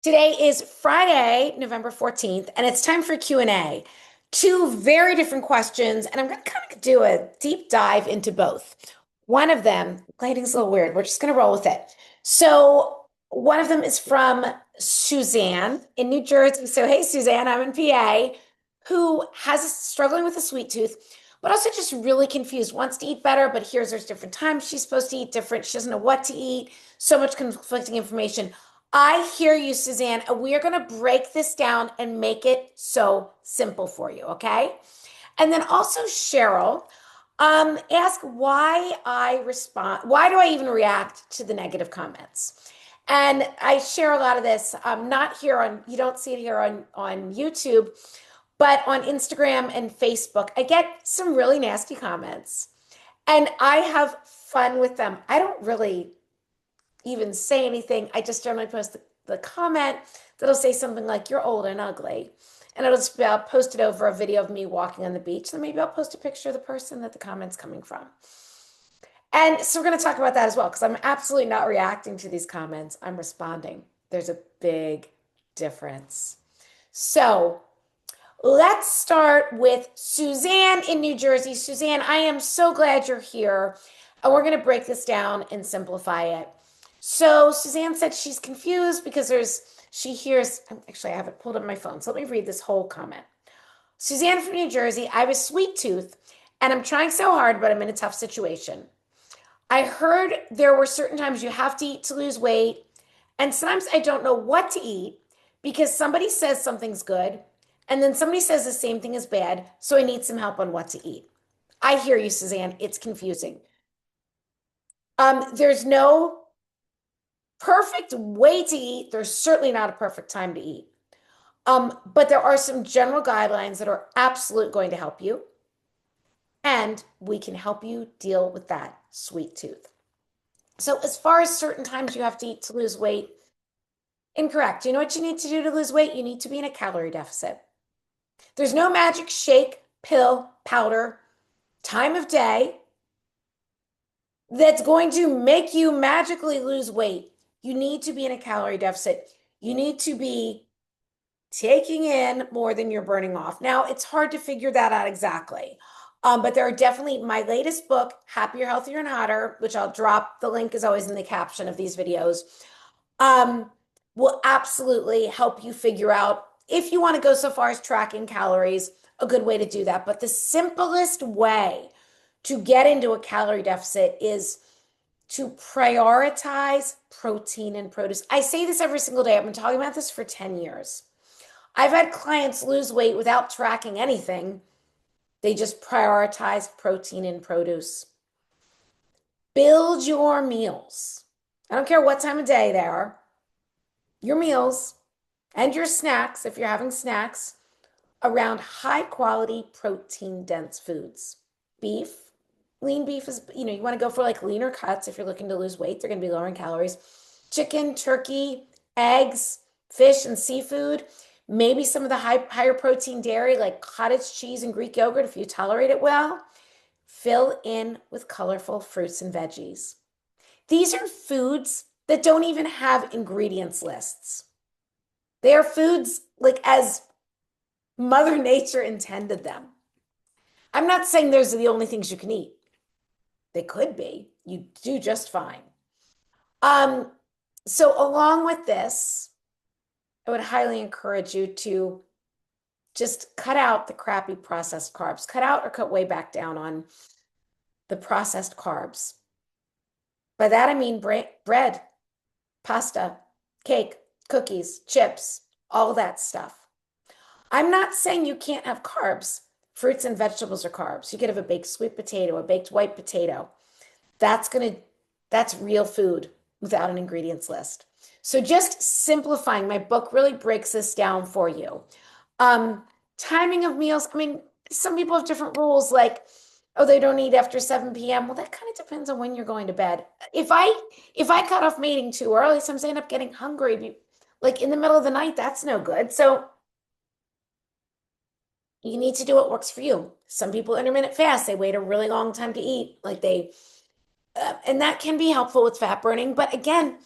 Today is Friday, November 14th, and it's time for Q&A. Two very different questions, and I'm going to kind of do a deep dive into both. One of them, lighting's a little weird. We're just going to roll with it. So, one of them is from Suzanne in New Jersey. So, hey, Suzanne, I'm in PA, who has struggling with a sweet tooth, but also just really confused, wants to eat better, but here's there's different times she's supposed to eat different. She doesn't know what to eat, so much conflicting information. I hear you, Suzanne. We are going to break this down and make it so simple for you, okay? And then also Cheryl, ask why I respond, why do I even react to the negative comments? And I share a lot of this, not here on, you don't see it here on YouTube, but on Instagram and Facebook. I get some really nasty comments and I have fun with them. I don't really even say anything. I just generally post the comment that'll say something like, "You're old and ugly." And I'll just post it over a video of me walking on the beach. Then maybe I'll post a picture of the person that the comment's coming from. And so we're going to talk about that as well, because I'm absolutely not reacting to these comments. I'm responding. There's a big difference. So let's start with Suzanne in New Jersey. Suzanne, I am so glad you're here. And we're going to break this down and simplify it. So Suzanne said she's confused because she hears, actually, I have it pulled up on my phone. So let me read this whole comment. Suzanne from New Jersey, I have a sweet tooth and I'm trying so hard, but I'm in a tough situation. I heard there were certain times you have to eat to lose weight, and sometimes I don't know what to eat because somebody says something's good, and then somebody says the same thing is bad, so I need some help on what to eat. I hear you, Suzanne. It's confusing. There's no perfect way to eat. There's certainly not a perfect time to eat. But there are some general guidelines that are absolute going to help you. And we can help you deal with that sweet tooth. So as far as certain times you have to eat to lose weight, incorrect. You know what you need to do to lose weight? You need to be in a calorie deficit. There's no magic shake, pill, powder, time of day that's going to make you magically lose weight. You need to be in a calorie deficit. You need to be taking in more than you're burning off. Now, it's hard to figure that out exactly. But there are definitely my latest book, Happier, Healthier, and Hotter, which I'll drop. The link is always in the caption of these videos. Will absolutely help you figure out if you want to go so far as tracking calories, a good way to do that. But the simplest way to get into a calorie deficit is to prioritize protein and produce. I say this every single day. I've been talking about this for 10 years. I've had clients lose weight without tracking anything. They just prioritize protein and produce. Build your meals. I don't care what time of day they are. Your meals and your snacks, if you're having snacks, around high quality protein dense foods. Beef, lean beef is, you want to go for like leaner cuts if you're looking to lose weight. They're going to be lower in calories. Chicken, turkey, eggs, fish, and seafood. Maybe some of the higher protein dairy like cottage cheese and Greek yogurt if you tolerate it well. Fill in with colorful fruits and veggies. These are foods that don't even have ingredients lists. They are foods like as Mother Nature intended them. I'm not saying those are the only things you can eat. They could be. You do just fine. So along with this, I would highly encourage you to just cut out the crappy processed carbs. Cut out or cut way back down on the processed carbs. By that I mean bread, pasta, cake, cookies, chips, all that stuff. I'm not saying you can't have carbs. Fruits and vegetables are carbs. You could have a baked sweet potato, a baked white potato. That's real food without an ingredients list. So just simplifying, my book really breaks this down for you. Timing of meals, I mean, some people have different rules like, oh, they don't eat after 7 p.m. Well, that kind of depends on when you're going to bed. If I cut off meeting too early, sometimes I end up getting hungry. Like in the middle of the night, that's no good. So you need to do what works for you. Some people intermittent fast, they wait a really long time to eat. And that can be helpful with fat burning. But again,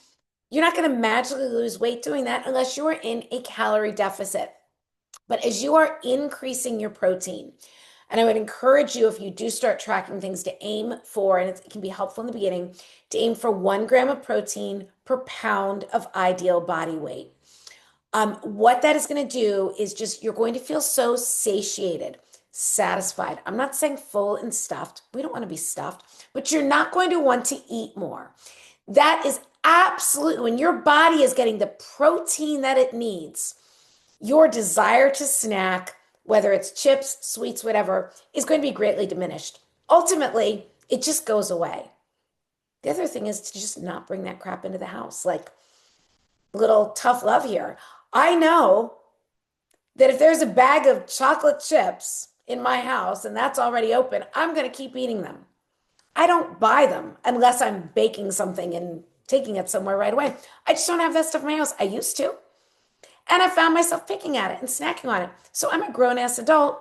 You're not going to magically lose weight doing that unless you are in a calorie deficit. But as you are increasing your protein, and I would encourage you, if you do start tracking things, to aim for, and it can be helpful in the beginning, to aim for 1 gram of protein per pound of ideal body weight. What that is going to do is just you're going to feel so satiated, satisfied. I'm not saying full and stuffed. We don't want to be stuffed, but you're not going to want to eat more. That is absolutely when your body is getting the protein that it needs, your desire to snack, whether it's chips, sweets, whatever, is going to be greatly diminished. Ultimately, it just goes away. The other thing is to just not bring that crap into the house. Like, little tough love here. I know that if there's a bag of chocolate chips in my house and that's already open, I'm going to keep eating them. I don't buy them unless I'm baking something and taking it somewhere right away. I just don't have that stuff in my house. I used to. And I found myself picking at it and snacking on it. So I'm a grown ass adult.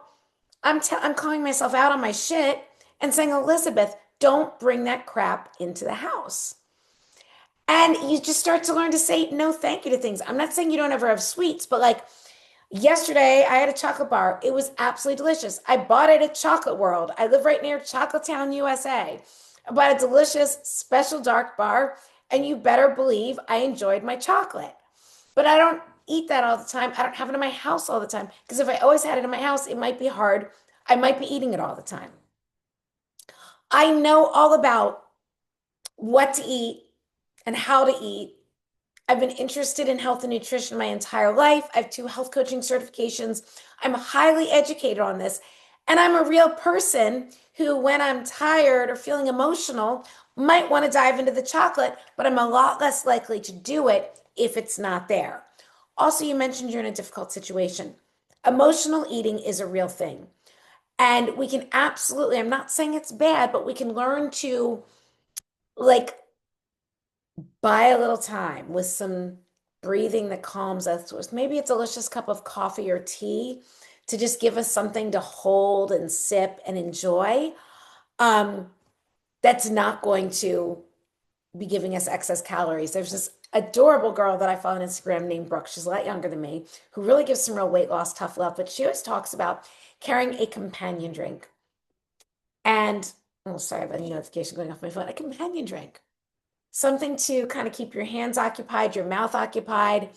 I'm calling myself out on my shit and saying, Elizabeth, don't bring that crap into the house. And you just start to learn to say no thank you to things. I'm not saying you don't ever have sweets, but like yesterday, I had a chocolate bar. It was absolutely delicious. I bought it at Chocolate World. I live right near Chocolatown, USA. I bought a delicious special dark bar, and you better believe I enjoyed my chocolate. But I don't eat that all the time. I don't have it in my house all the time because if I always had it in my house, it might be hard. I might be eating it all the time. I know all about what to eat and how to eat. I've been interested in health and nutrition my entire life. I have 2 health coaching certifications. I'm highly educated on this. And I'm a real person who, when I'm tired or feeling emotional, might want to dive into the chocolate, but I'm a lot less likely to do it if it's not there. Also, you mentioned you're in a difficult situation. Emotional eating is a real thing. And we can absolutely, I'm not saying it's bad, but we can learn to like buy a little time with some breathing that calms us with maybe a delicious cup of coffee or tea to just give us something to hold and sip and enjoy. Um, that's not going to be giving us excess calories. There's this adorable girl that I follow on Instagram named Brooke. She's a lot younger than me, who really gives some real weight loss, tough love, but she always talks about carrying a companion drink. And, oh, sorry, I have a notification going off my phone. A companion drink. Something to kind of keep your hands occupied, your mouth occupied.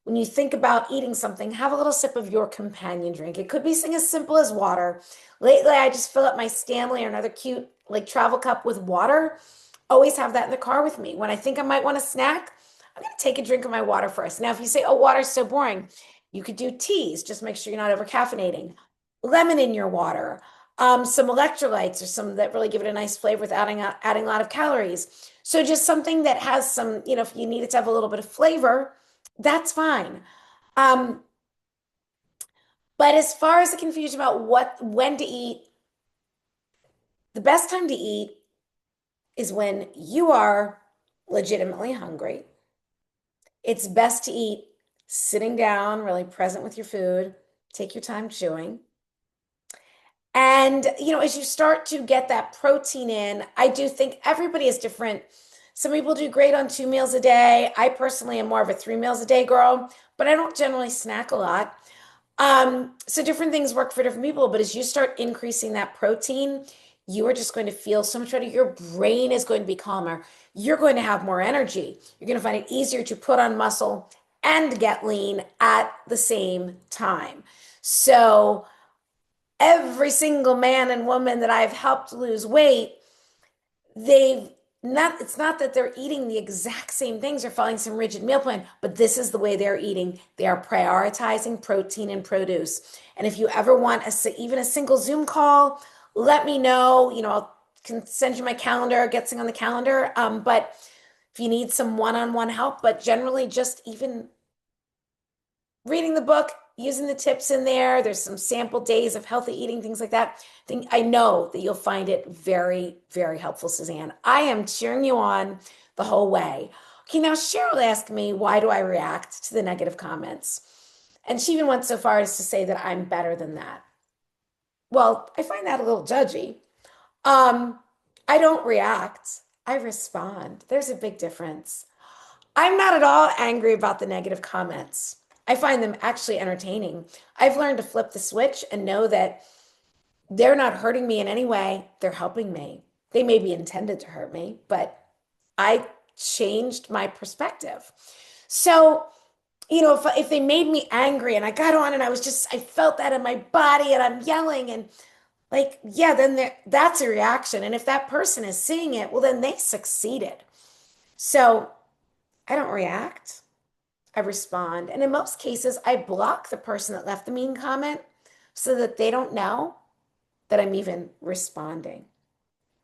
When you think about eating something, have a little sip of your companion drink. It could be something as simple as water. Lately, I just fill up my Stanley or another cute like travel cup with water. Always have that in the car with me. When I think I might want a snack, I'm going to take a drink of my water first. Now, if you say, oh, water's so boring, you could do teas. Just make sure you're not over caffeinating. Lemon in your water, some electrolytes or some that really give it a nice flavor without adding a lot of calories. So just something that has some, if you need it to have a little bit of flavor, that's fine. Um, but as far as the confusion about when to eat, the best time to eat is when you are legitimately hungry. It's best to eat sitting down, really present with your food, take your time chewing. And, as you start to get that protein in, I do think everybody is different. Some people do great on 2 meals a day. I personally am more of a 3 meals a day girl, but I don't generally snack a lot. So different things work for different people, but as you start increasing that protein, you are just going to feel so much better. Your brain is going to be calmer. You're going to have more energy. You're going to find it easier to put on muscle and get lean at the same time. So, every single man and woman that I've helped lose weight, they've not, it's not that they're eating the exact same things or following some rigid meal plan, but this is the way they're eating. They are prioritizing protein and produce. And if you ever want even a single Zoom call, let me know. I can send you my calendar, get something on the calendar. But if you need some one-on-one help, but generally just even reading the book, using the tips in there. There's some sample days of healthy eating, things like that. I know that you'll find it very, very helpful, Suzanne. I am cheering you on the whole way. Okay, now Cheryl asked me, why do I react to the negative comments? And she even went so far as to say that I'm better than that. Well, I find that a little judgy. Um, I don't react, I respond. There's a big difference. I'm not at all angry about the negative comments. I find them actually entertaining. I've learned to flip the switch and know that they're not hurting me in any way. They're helping me. They may be intended to hurt me, but I changed my perspective. So, if they made me angry and I got on and I felt that in my body and I'm yelling and like, yeah, then that's a reaction. And if that person is seeing it, well, then they succeeded. So I don't react. I respond. And in most cases, I block the person that left the mean comment so that they don't know that I'm even responding.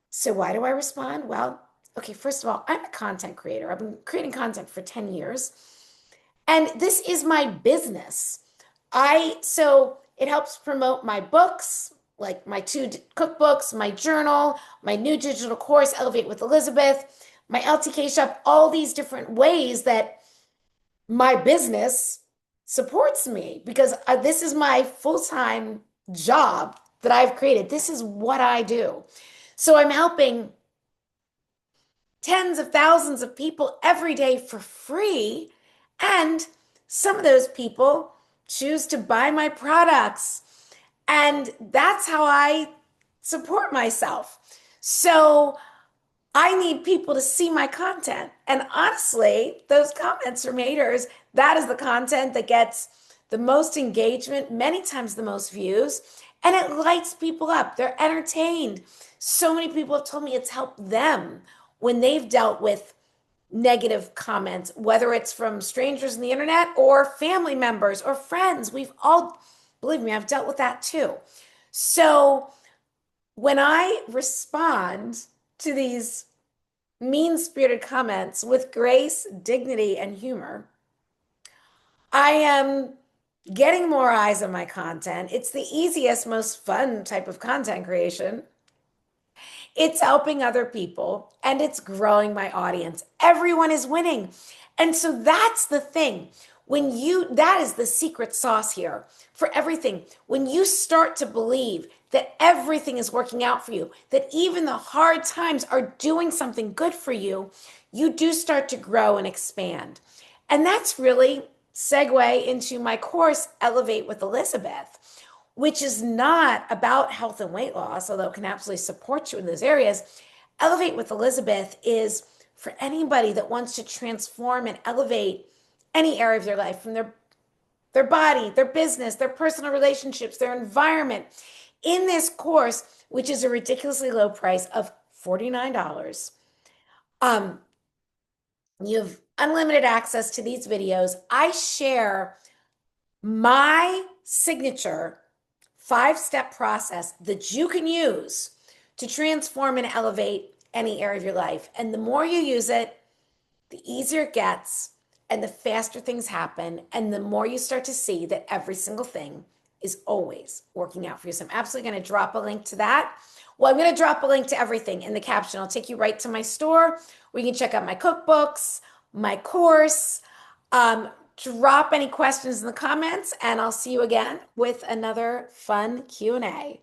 So why do I respond? Well, okay, first of all, I'm a content creator. I've been creating content for 10 years, and this is my business. So it helps promote my books, like my two cookbooks, my journal, my new digital course, Elevate with Elizabeth, my LTK shop, all these different ways that my business supports me because this is my full-time job that I've created. This is what I do. So I'm helping tens of thousands of people every day for free. And some of those people choose to buy my products. And that's how I support myself. So I need people to see my content. And honestly, those comments from haters, that is the content that gets the most engagement, many times the most views, and it lights people up. They're entertained. So many people have told me it's helped them when they've dealt with negative comments, whether it's from strangers on the internet or family members or friends. We've all, believe me, I've dealt with that too. So when I respond to these mean-spirited comments with grace, dignity, and humor, I am getting more eyes on my content. It's the easiest, most fun type of content creation. It's helping other people and it's growing my audience. Everyone is winning. And so that's the thing. That is the secret sauce here for everything. When you start to believe that everything is working out for you, that even the hard times are doing something good for you, you do start to grow and expand. And that's really segue into my course, Elevate with Elizabeth, which is not about health and weight loss, although it can absolutely support you in those areas. Elevate with Elizabeth is for anybody that wants to transform and elevate any area of their life, from their body, their business, their personal relationships, their environment. In this course, which is a ridiculously low price of $49, you have unlimited access to these videos. I share my signature 5-step process that you can use to transform and elevate any area of your life. And the more you use it, the easier it gets and the faster things happen. And the more you start to see that every single thing is always working out for you. So I'm absolutely going to drop a link to that. Well, I'm going to drop a link to everything in the caption. I'll take you right to my store where you can check out my cookbooks, my course. Drop any questions in the comments, and I'll see you again with another fun Q&A.